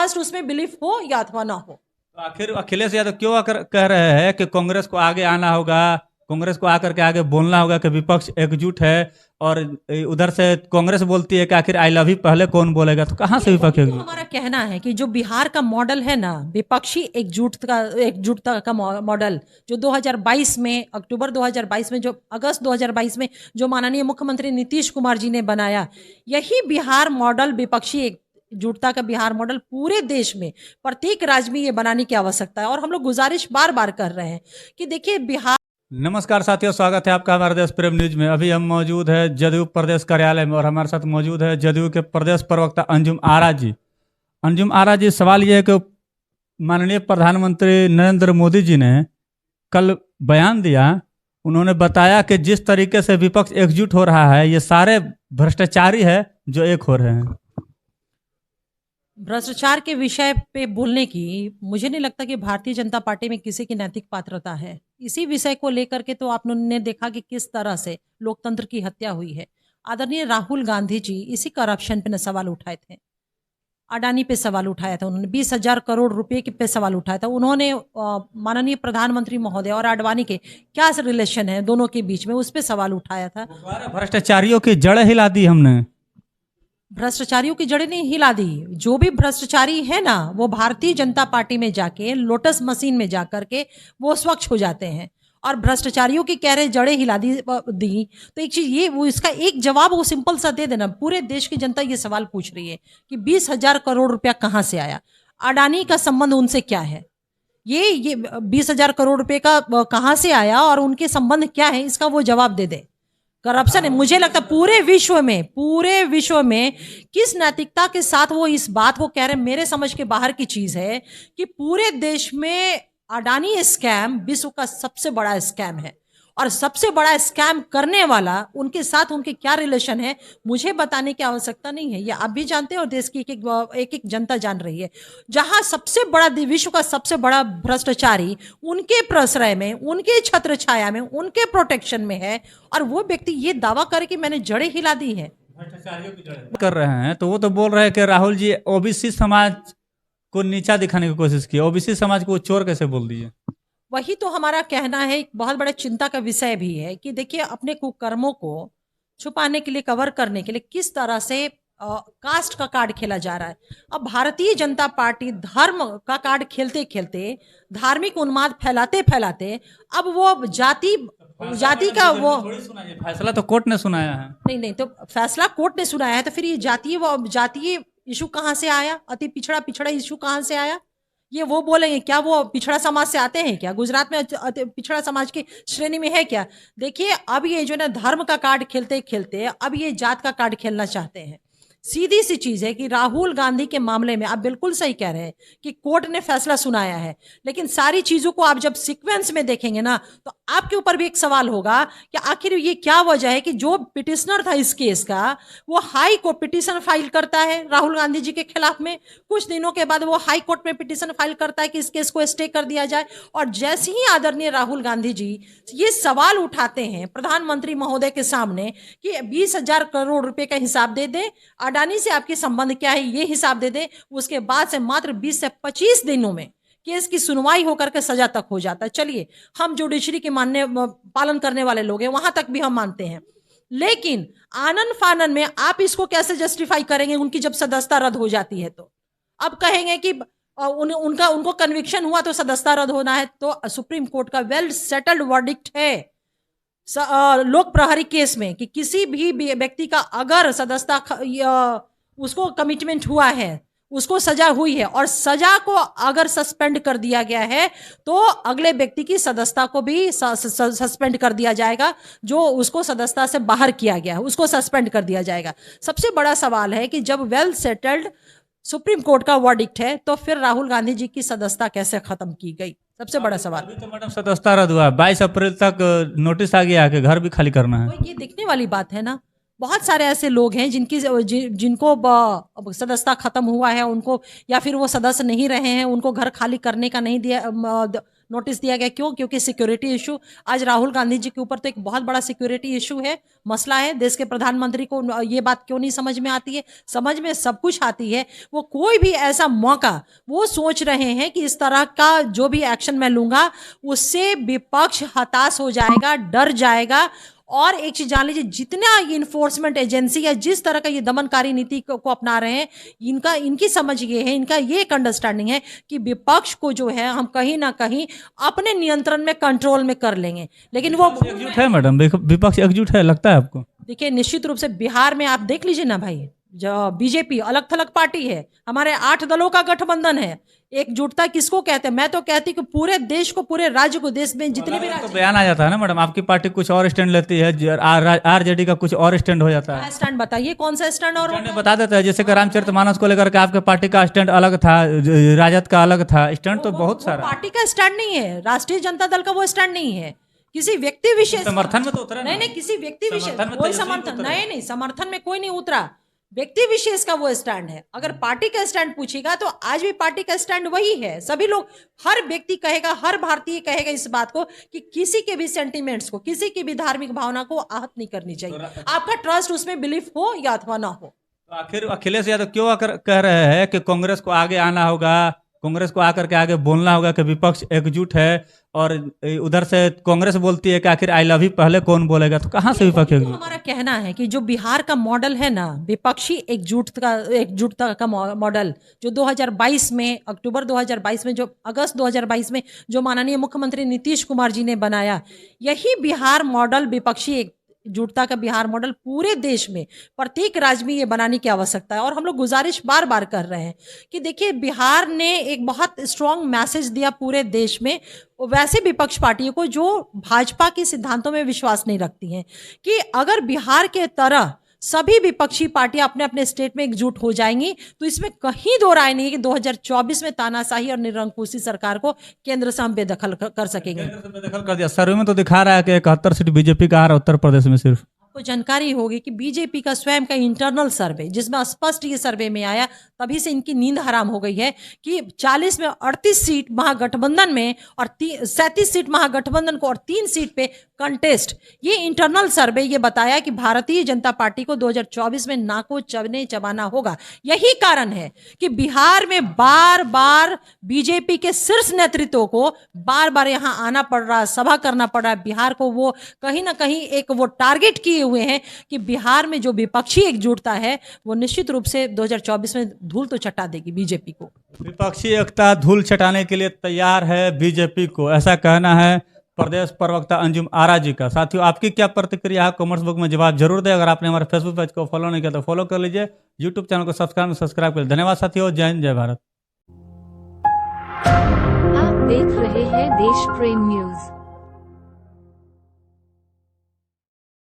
Trust, उसमें belief हो या अथवा ना हो। तो आखिर अखिलेश यादव क्यों आकर कह रहे हैं कि कांग्रेस को आगे आना होगा, कांग्रेस को आकर के आगे बोलना होगा कि विपक्ष एकजुट है, और उधर से कांग्रेस बोलती है कि आखिर आई लव यू पहले कौन बोलेगा, तो कहाँ से विपक्ष तो एकजुट? हमारा कहना है कि जो बिहार का मॉडल है ना, विपक्षी एकजुटता का मॉडल, जो 2022 में, अक्टूबर 2022 में, जो अगस्त 2022 में जो माननीय मुख्यमंत्री नीतीश कुमार जी ने बनाया, यही बिहार मॉडल, विपक्षी एकजुटता का बिहार मॉडल पूरे देश में प्रत्येक राज्य में ये बनाने की आवश्यकता है। और हम लोग गुजारिश बार बार कर रहे हैं कि देखिए बिहार। नमस्कार साथियों, स्वागत है आपका हमारे देश प्रेम न्यूज में। अभी हम मौजूद है जदयू प्रदेश कार्यालय में और हमारे साथ मौजूद है जदयू के प्रदेश प्रवक्ता अंजुम आरा जी। अंजुम आरा जी, सवाल ये है कि माननीय प्रधानमंत्री नरेंद्र मोदी जी ने कल बयान दिया, उन्होंने बताया कि जिस तरीके से विपक्ष एकजुट हो रहा है, ये सारे भ्रष्टाचारी है जो एक हो रहे हैं। भ्रष्टाचार के विषय पे बोलने की मुझे नहीं लगता कि भारतीय जनता पार्टी में किसी की नैतिक पात्रता है। इसी विषय को लेकर के तो आपने देखा कि किस तरह से लोकतंत्र की हत्या हुई है। आदरणीय राहुल गांधी जी इसी करप्शन पे न सवाल उठाए थे, अडानी पे सवाल उठाया था उन्होंने, 20,000 करोड़ रुपए पे सवाल उठाया था उन्होंने। माननीय प्रधानमंत्री महोदय और अडवाणी के क्या रिलेशन है दोनों के बीच में, उस पर सवाल उठाया था। भ्रष्टाचारियों की जड़ें हिला दी हमने। भ्रष्टाचारियों की जड़ें नहीं हिला दी। जो भी भ्रष्टाचारी है ना, वो भारतीय जनता पार्टी में जाके लोटस मशीन में जाकर के वो स्वच्छ हो जाते हैं। और भ्रष्टाचारियों की कह रहे जड़ें हिला दी तो एक चीज ये, वो इसका एक जवाब वो सिंपल सा दे देना। पूरे देश की जनता ये सवाल पूछ रही है कि 20,000 करोड़ रुपया कहाँ से आया, अडानी का संबंध उनसे क्या है, ये 20,000 करोड़ रुपए का कहाँ से आया और उनके संबंध क्या है, इसका वो जवाब दे दे। करप्शन है, मुझे लगता है पूरे विश्व में किस नैतिकता के साथ वो इस बात को कह रहे हैं, मेरे समझ के बाहर की चीज है कि पूरे देश में अडानी स्कैम विश्व का सबसे बड़ा स्कैम है। और सबसे बड़ा स्कैम करने वाला, उनके साथ उनके क्या रिलेशन है, मुझे बताने की आवश्यकता नहीं है, ये आप भी जानते हैं और देश की एक एक जनता जान रही है। जहां सबसे बड़ा, विश्व का सबसे बड़ा भ्रष्टाचारी उनके प्रश्रय में, उनके छत्र छाया में, उनके प्रोटेक्शन में है, और वो व्यक्ति ये दावा करे कि मैंने जड़ें हिला दी है। भ्रष्टाचारियों की जड़ें कर रहे हैं, तो वो तो बोल रहे हैं कि राहुल जी ओबीसी समाज को नीचा दिखाने की कोशिश की, ओबीसी समाज को चोर कैसे बोल दिए। वही तो हमारा कहना है, एक बहुत बड़ा चिंता का विषय भी है कि देखिए अपने कुकर्मों को छुपाने के लिए, कवर करने के लिए किस तरह से कास्ट का कार्ड खेला जा रहा है। अब भारतीय जनता पार्टी धर्म का कार्ड खेलते खेलते, धार्मिक उन्माद फैलाते फैलाते, अब वो जाति का वो फैसला तो कोर्ट ने सुनाया है। नहीं, तो फैसला कोर्ट ने सुनाया है, तो फिर ये जातीय इशू कहाँ से आया, अति पिछड़ा इशू कहाँ से आया, ये वो बोलेंगे क्या? वो पिछड़ा समाज से आते हैं क्या? गुजरात में पिछड़ा समाज की श्रेणी में है क्या? देखिए अब ये जो ना धर्म का कार्ड खेलते खेलते अब ये जात का कार्ड खेलना चाहते हैं। सीधी सी चीज है कि राहुल गांधी के मामले में आप बिल्कुल सही कह रहे हैं कि कोर्ट ने फैसला सुनाया है, लेकिन सारी चीजों को आप जब सीक्वेंस में देखेंगे ना, तो आपके ऊपर भी एक सवाल होगा कि आखिर ये क्या वजह है कि जो पिटिशनर था इस केस का, वो हाई कोर्ट पिटिशन फाइल करता है राहुल गांधी जी के खिलाफ में, कुछ दिनों के बाद वो हाई कोर्ट में पिटिशन फाइल करता है कि इस केस को स्टे कर दिया जाए। और जैसे ही आदरणीय राहुल गांधी जी ये सवाल उठाते हैं प्रधानमंत्री महोदय के सामने कि 20,000 करोड़ रुपए का हिसाब दे दे, अडानी से आपके संबंध क्या है ये हिसाब दे दे, उसके बाद से मात्र 20 से 25 दिनों में केस की सुनवाई होकर के सजा तक हो जाता है। चलिए हम जुडिशरी के पालन करने वाले लोग हैं, वहां तक भी हम मानते हैं, लेकिन आनन फानन में आप इसको कैसे जस्टिफाई करेंगे? उनकी जब सदस्यता रद्द हो जाती है तो अब कहेंगे कि उनको कन्विक्शन हुआ तो सदस्यता रद्द होना है। तो सुप्रीम कोर्ट का वेल सेटल्ड वर्डिक्ट है लोक प्रहरी केस में कि किसी भी व्यक्ति का अगर सदस्यता उसको कमिटमेंट हुआ है, उसको सजा हुई है और सजा को अगर सस्पेंड कर दिया गया है, तो अगले व्यक्ति की सदस्यता को भी सस्पेंड कर दिया जाएगा। जो उसको सदस्यता से बाहर किया गया है उसको सस्पेंड कर दिया जाएगा। सबसे बड़ा सवाल है कि जब वेल सेटल्ड सुप्रीम कोर्ट का वर्डिक्ट है, तो फिर राहुल गांधी जी की सदस्यता कैसे खत्म की गई? सबसे बड़ा सवाल। अभी तो मैडम सदस्यता रद्द हुआ, 22 अप्रैल तक नोटिस आ गया कि घर भी खाली करना है। ये देखने वाली बात है ना, बहुत सारे ऐसे लोग हैं जिनको सदस्यता खत्म हुआ है, उनको या फिर वो सदस्य नहीं रहे हैं, उनको घर खाली करने का नहीं दिया, नोटिस दिया गया। क्यों? क्योंकि सिक्योरिटी इशू, आज राहुल गांधी जी के ऊपर तो एक बहुत बड़ा सिक्योरिटी इशू है, मसला है। देश के प्रधानमंत्री को ये बात क्यों नहीं समझ में आती है? समझ में सब कुछ आती है। वो कोई भी ऐसा मौका वो सोच रहे हैं कि इस तरह का जो भी एक्शन मैं लूंगा उससे विपक्ष हताश हो जाएगा, डर जाएगा। और एक चीज जान लीजिए, जितना ये इन्फोर्समेंट एजेंसी है जिस तरह का ये दमनकारी नीति को अपना रहे हैं, इनकी समझ ये है, इनका ये एक अंडरस्टैंडिंग है कि विपक्ष को जो है हम कहीं ना कहीं अपने नियंत्रण में, कंट्रोल में कर लेंगे। लेकिन वो एकजुट है मैडम, विपक्ष एकजुट है लगता है आपको? देखिए, निश्चित रूप से बिहार में आप देख लीजिए ना भाई, जो बीजेपी अलग थलग पार्टी है, हमारे 8 दलों का गठबंधन है। एकजुटता किसको कहते हैं? मैं तो कहती कि पूरे देश को, पूरे राज्य को, देश में जितने भी तो राज्य बयान आ जाता है ना मैडम, आपकी पार्टी कुछ और स्टैंड लेती है, आरजेडी का कुछ और स्टैंड हो जाता है। स्टैंड बताइए, कौन सा स्टैंड? और स्टैंड बता देता है, जैसे कि रामचरितमानस को लेकर के आपके पार्टी का स्टैंड अलग था, राजद का अलग था, स्टैंड तो बहुत सारा। पार्टी का स्टैंड नहीं है, राष्ट्रीय जनता दल का वो स्टैंड नहीं है। किसी व्यक्ति विशेष समर्थन में तो उतरा नहीं, किसी व्यक्ति विशेष समर्थन में कोई तेजस्वी समर्थन उतरे। नहीं, समर्थन में कोई नहीं उतरा। व्यक्ति विशेष का वो स्टैंड है। अगर पार्टी का स्टैंड पूछेगा तो आज भी पार्टी का स्टैंड वही है। सभी लोग, हर व्यक्ति कहेगा, हर भारतीय कहेगा इस बात को कि किसी के भी सेंटिमेंट्स को, किसी की भी धार्मिक भावना को आहत नहीं करनी चाहिए। आपका ट्रस्ट उसमें बिलीफ हो या अथवा ना हो। तो आखिर अखिलेश यादव क्यों आकर कह रहे हैं कि कांग्रेस को आगे आना होगा, कांग्रेस को आकर के आगे बोलना होगा कि विपक्ष एकजुट है, और उधर से कांग्रेस बोलती है कि आखिर आई लव यू पहले कौन बोलेगा? तो कहाँ से विपक्ष एकजुट? हमारा कहना है कि जो बिहार का मॉडल है ना, विपक्षी एकजुटता का मॉडल, जो 2022 में, अक्टूबर 2022 में, जो अगस्त 2022 में जो माननीय मुख्यमंत्री नीतीश कुमार जी ने बनाया, यही बिहार मॉडल, विपक्षी एकजुटता का बिहार मॉडल पूरे देश में, प्रत्येक राज्य में ये बनाने की आवश्यकता है। और हम लोग गुजारिश बार बार कर रहे हैं कि देखिए, बिहार ने एक बहुत स्ट्रांग मैसेज दिया पूरे देश में वैसे विपक्ष पार्टियों को जो भाजपा के सिद्धांतों में विश्वास नहीं रखती हैं, कि अगर बिहार के तरह सभी विपक्षी पार्टियां अपने अपने स्टेट में एकजुट हो जाएंगी तो इसमें कहीं दो राय नहीं है कि 2024 में तानाशाही और निरंकुशी सरकार को केंद्र से हम बेदखल कर सकेंगे। बेदखल कर दिया। सर्वे में तो दिखा रहा है कि 71 सीट बीजेपी का आ रहा है उत्तर प्रदेश में सिर्फ। आपको जानकारी होगी कि बीजेपी का स्वयं का इंटरनल सर्वे, जिसमें स्पष्ट ये सर्वे में आया, तभी से इनकी नींद हराम हो गई है कि 40 में 38 सीट महागठबंधन में और 37 सीट महागठबंधन को और 3 सीट पे कंटेस्ट। ये इंटरनल सर्वे ये बताया कि भारतीय जनता पार्टी को 2024 में नाको चबाना होगा। यही कारण है कि बिहार में बार बार बीजेपी के शीर्ष नेतृत्व को बार बार यहाँ आना पड़ रहा है, सभा करना पड़ रहा है। बिहार को वो कहीं ना कहीं एक वो टारगेट किए हुए हैं कि बिहार में जो विपक्षी एकजुटता है वो निश्चित रूप से 2024 में धूल तो चटा देगी बीजेपी को। विपक्षी एकता धूल चटाने के लिए तैयार है बीजेपी को, ऐसा कहना है प्रदेश प्रवक्ता अंजुम आरा जी का। साथियों, आपकी क्या प्रतिक्रिया है? कमेंट्स बॉक्स में जवाब जरूर दें। अगर आपने हमारे फेसबुक पेज को फॉलो नहीं किया तो फॉलो कर लीजिए, यूट्यूब चैनल को सब्सक्राइब कर। धन्यवाद साथियों, जय हिंद, जय भारत। आप देख रहे हैं देश प्रेम न्यूज।